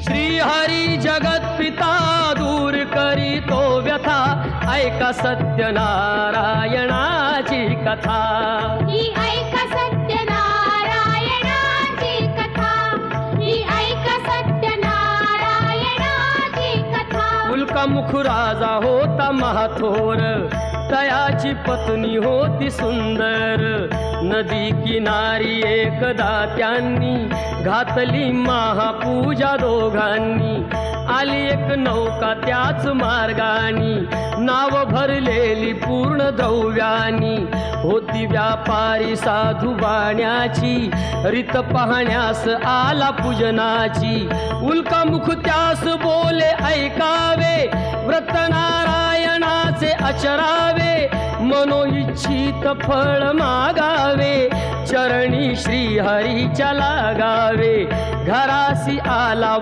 श्री हरी जगत पिता दूर करी तो व्यथा, ऐका सत्यनारायणाची कथा। ही ऐका सत्यनारायणाची कथा, ही ऐका सत्यनारायणाची कथा। उल्कामुख राजा होता महाथोर, तयाची पत्नी होती सुंदर। नदी किनारी एकदा त्यांनी घातली महापूजा दोघांनी। आली एक नौका त्याच मार्गानी, नाव भरलेली पूर्ण द्रव्यानी। होती व्यापारी साधू बाण्याची, रीत पाहण्यास आला पूजनाची। उल्कामुख त्यास बोले ऐकावे, व्रत नारायणाचे आचरावे। मनोइच्छित फळ मागावे, चरणी श्री हरीच्या लागावे। घरासी आला